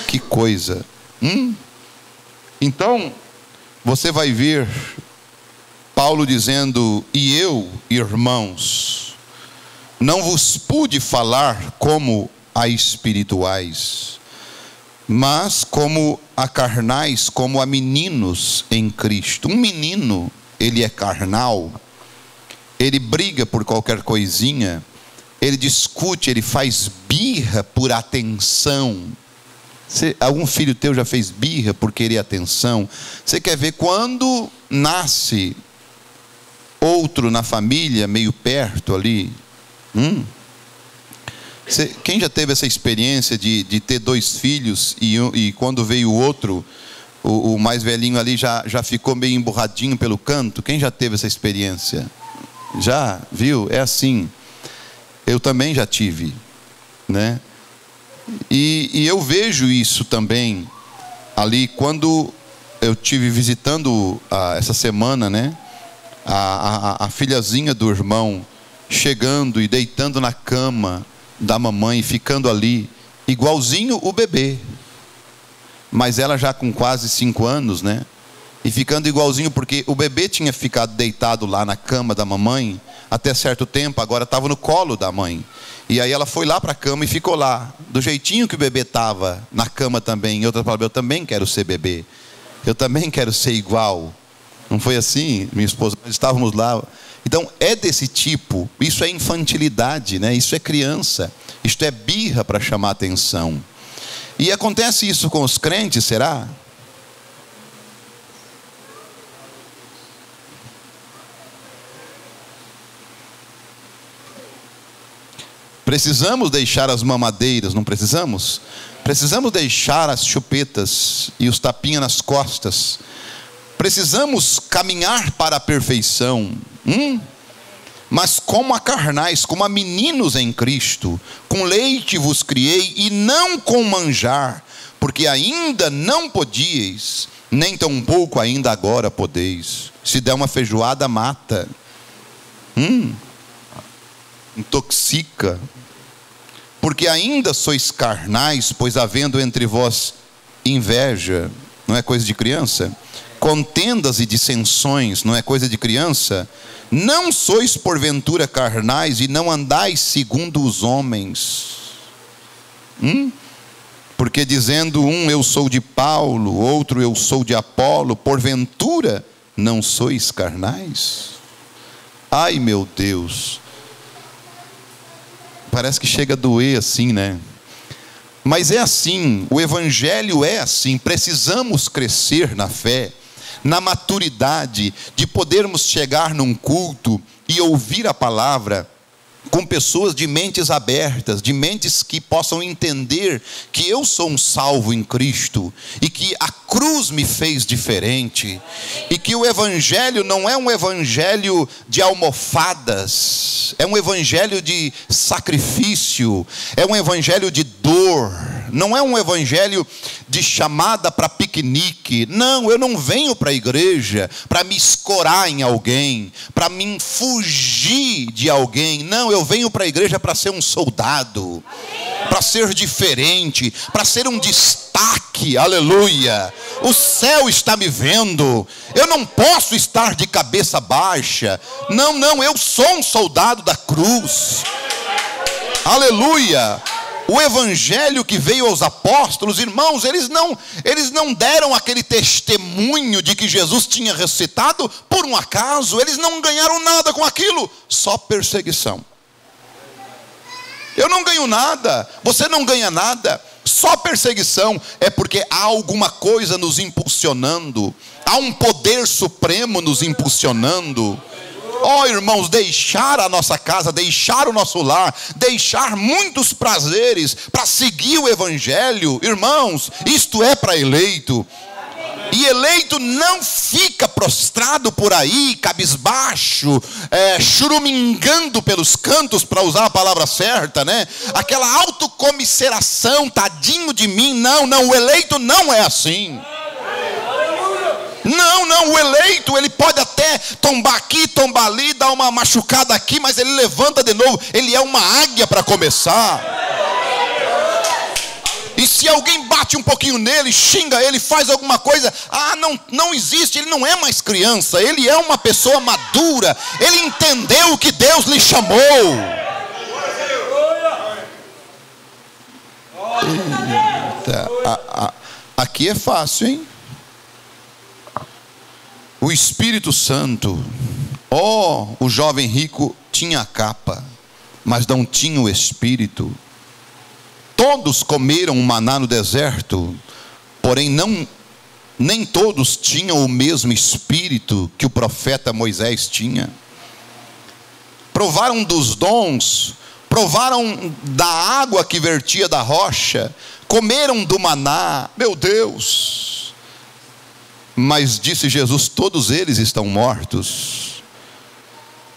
Que coisa! Então, você vai ver Paulo dizendo: e eu, irmãos, não vos pude falar como a espirituais, mas como a carnais, como a meninos em Cristo. Um menino ele é carnal, ele briga por qualquer coisinha, ele discute, ele faz birra por atenção. Algum filho teu já fez birra por querer atenção? Você quer ver quando nasce outro na família, meio perto ali? Quem já teve essa experiência de ter 2 filhos e quando veio o outro, o mais velhinho ali já ficou meio emburradinho pelo canto? Quem já teve essa experiência? Já, viu? É assim. Eu também já tive, né? E eu vejo isso também ali quando eu tive visitando essa semana, né? A filhazinha do irmão chegando e deitando na cama da mamãe, ficando ali, igualzinho o bebê, mas ela já com quase 5 anos, né? E ficando igualzinho, porque o bebê tinha ficado deitado lá na cama da mamãe até certo tempo, agora estava no colo da mãe. E aí ela foi lá para a cama e ficou lá, do jeitinho que o bebê estava na cama também. Em outras palavras, eu também quero ser bebê, eu também quero ser igual. Não foi assim, minha esposa? Nós estávamos lá. Então é desse tipo. Isso é infantilidade, né? Isso é criança, isto é birra para chamar atenção. E acontece isso com os crentes, será? Precisamos deixar as mamadeiras, não precisamos? Precisamos deixar as chupetas e os tapinhas nas costas. Precisamos caminhar para a perfeição. Mas como a carnais, como a meninos em Cristo, com leite vos criei e não com manjar, porque ainda não podíeis, nem tampouco ainda agora podeis. Se der uma feijoada, mata. Intoxica. Porque ainda sois carnais, pois havendo entre vós inveja, não é coisa de criança? Contendas e dissensões, não é coisa de criança? Não sois porventura carnais e não andais segundo os homens? Porque dizendo um, eu sou de Paulo, outro, eu sou de Apolo, porventura não sois carnais? Ai, meu Deus, parece que chega a doer assim, né? Mas é assim, o evangelho é assim. Precisamos crescer na fé, na maturidade, de podermos chegar num culto e ouvir a palavra com pessoas de mentes abertas, de mentes que possam entender que eu sou um salvo em Cristo, e que a cruz me fez diferente, e que o evangelho não é um evangelho de almofadas, é um evangelho de sacrifício, é um evangelho de dor, não é um evangelho de chamada para piquenique. Não, eu não venho para a igreja para me escorar em alguém, para me fugir de alguém. Não, eu venho para a igreja para ser um soldado, para ser diferente, para ser um destaque. Aleluia. O céu está me vendo, eu não posso estar de cabeça baixa. Não, eu sou um soldado da cruz. Aleluia. O evangelho que veio aos apóstolos, irmãos, eles não deram aquele testemunho de que Jesus tinha ressuscitado por um acaso. Eles não ganharam nada com aquilo, só perseguição. Eu não ganho nada, você não ganha nada, só perseguição. É porque há alguma coisa nos impulsionando, há um poder supremo nos impulsionando. Irmãos, deixar a nossa casa, deixar o nosso lar, deixar muitos prazeres para seguir o evangelho, irmãos, isto é para eleito. E eleito não fica prostrado por aí, cabisbaixo, churumingando pelos cantos, para usar a palavra certa, né? Aquela autocomisseração, tadinho de mim. Não, o eleito não é assim. Não, o eleito, ele pode até tombar aqui, tombar ali, dar uma machucada aqui, mas ele levanta de novo. Ele é uma águia para começar. E se alguém bate um pouquinho nele, xinga ele, faz alguma coisa, não existe, ele não é mais criança, ele é uma pessoa madura, ele entendeu o que Deus lhe chamou. Eita, aqui é fácil, hein? O Espírito Santo. O jovem rico tinha a capa, mas não tinha o Espírito. Todos comeram o maná no deserto, porém nem todos tinham o mesmo Espírito que o profeta Moisés tinha. Provaram dos dons, provaram da água que vertia da rocha, comeram do maná, meu Deus. Mas disse Jesus, todos eles estão mortos.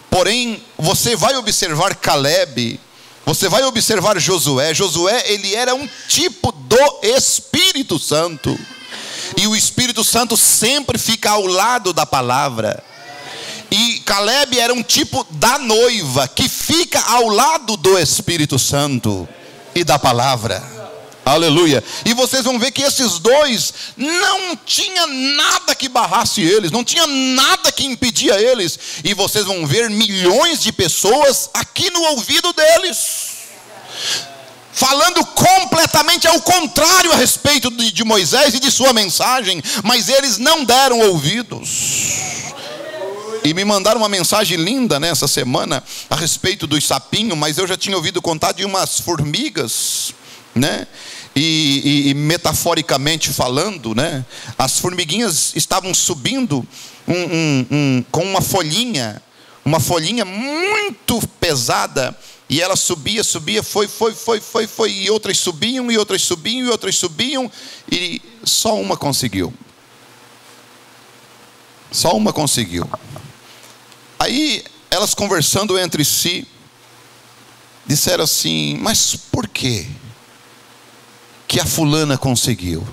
Porém, você vai observar Caleb, você vai observar Josué. Josué, ele era um tipo do Espírito Santo. E o Espírito Santo sempre fica ao lado da palavra. E Caleb era um tipo da noiva, que fica ao lado do Espírito Santo e da palavra. Aleluia. E vocês vão ver que esses dois não tinha nada que barrasse eles, não tinha nada que impedia eles. E vocês vão ver milhões de pessoas aqui no ouvido deles, falando completamente ao contrário a respeito de Moisés e de sua mensagem. Mas eles não deram ouvidos. E me mandaram uma mensagem linda nessa semana a respeito dos sapinhos, mas eu já tinha ouvido contar de umas formigas, né? E metaforicamente falando, né? As formiguinhas estavam subindo com uma folhinha muito pesada, e ela subia, foi, e outras subiam, e só uma conseguiu. Aí elas, conversando entre si, disseram assim: mas por quê que a fulana conseguiu?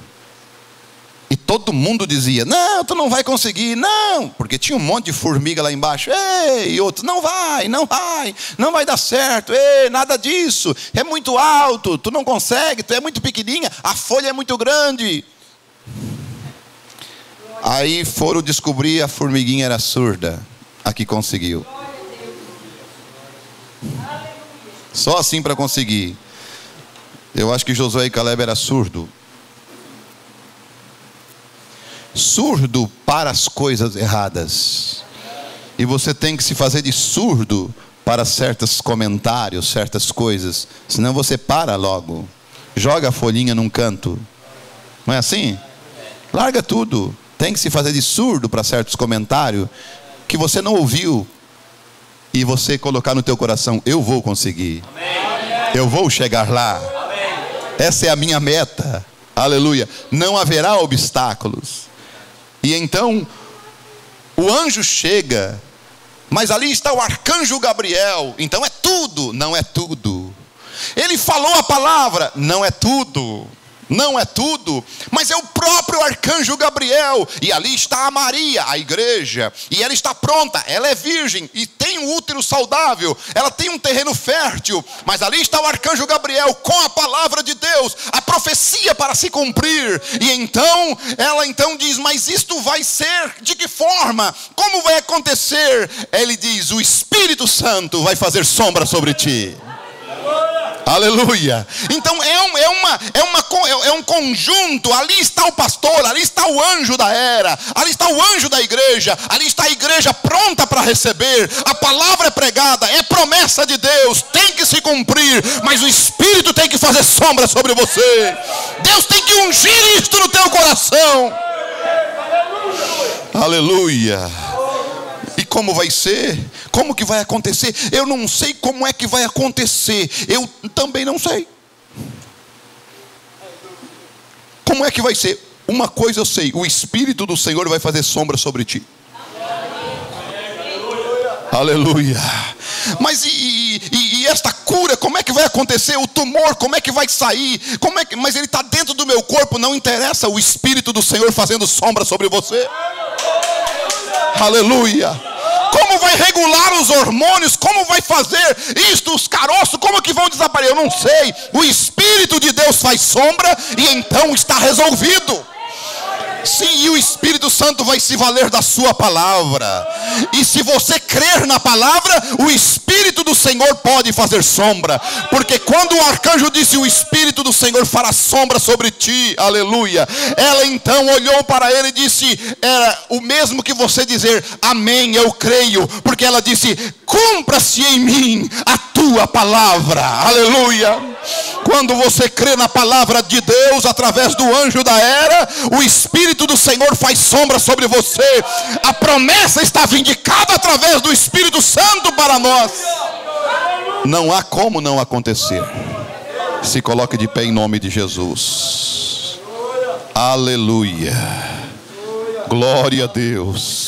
E todo mundo dizia: não, tu não vai conseguir, não, porque tinha um monte de formiga lá embaixo. Ei, e outros: não vai dar certo, ei, nada disso, é muito alto, tu não consegue, tu é muito pequenininha, a folha é muito grande. Aí foram descobrir, a formiguinha era surda, a que conseguiu. Só assim para conseguir. Eu acho que Josué e Caleb era surdo para as coisas erradas. E você tem que se fazer de surdo para certos comentários, certas coisas, senão você para logo, joga a folhinha num canto. Não é assim? Larga tudo. Tem que se fazer de surdo para certos comentários que você não ouviu, e você colocar no teu coração: eu vou conseguir, eu vou chegar lá, essa é a minha meta. Aleluia. Não haverá obstáculos. E então o anjo chega, mas ali está o arcanjo Gabriel. Então é tudo? Não é tudo. Ele falou a palavra? Não é tudo. Não é tudo, mas é o próprio arcanjo Gabriel. E ali está a Maria, a igreja, e ela está pronta, ela é virgem e tem um útero saudável, ela tem um terreno fértil. Mas ali está o arcanjo Gabriel com a palavra de Deus, a profecia para se cumprir. E então ela diz: mas isto vai ser de que forma? Como vai acontecer? Ele diz: o Espírito Santo vai fazer sombra sobre ti. Aleluia. Então é um conjunto. Ali está o pastor, ali está o anjo da era, ali está o anjo da igreja, ali está a igreja pronta para receber. A palavra é pregada, é promessa de Deus, tem que se cumprir, mas o Espírito tem que fazer sombra sobre você. Deus tem que ungir isto no teu coração. Aleluia. E como vai ser? Como que vai acontecer? Eu não sei como é que vai acontecer. Eu também não sei. Como é que vai ser? Uma coisa eu sei: o Espírito do Senhor vai fazer sombra sobre ti. Aleluia. Mas e esta cura, como é que vai acontecer? O tumor, como é que vai sair? Mas ele está dentro do meu corpo. Não interessa, o Espírito do Senhor fazendo sombra sobre você. Aleluia. Como vai regular os hormônios? Como vai fazer isto? Os caroços, como que vão desaparecer? Eu não sei. O Espírito de Deus faz sombra e então está resolvido. Sim, e o Espírito Santo vai se valer da sua palavra. E se você crer na palavra, o Espírito do Senhor pode fazer sombra. Porque quando o arcanjo disse: o Espírito do Senhor fará sombra sobre ti, aleluia, ela então olhou para ele e disse: era o mesmo que você dizer amém, eu creio. Porque ela disse: cumpra-se em mim a tua palavra, aleluia. Quando você crê na palavra de Deus através do anjo da era, o Espírito do Senhor faz sombra sobre você. A promessa está vindicada através do Espírito Santo para nós. Não há como não acontecer. Se coloque de pé em nome de Jesus. Aleluia. Glória a Deus.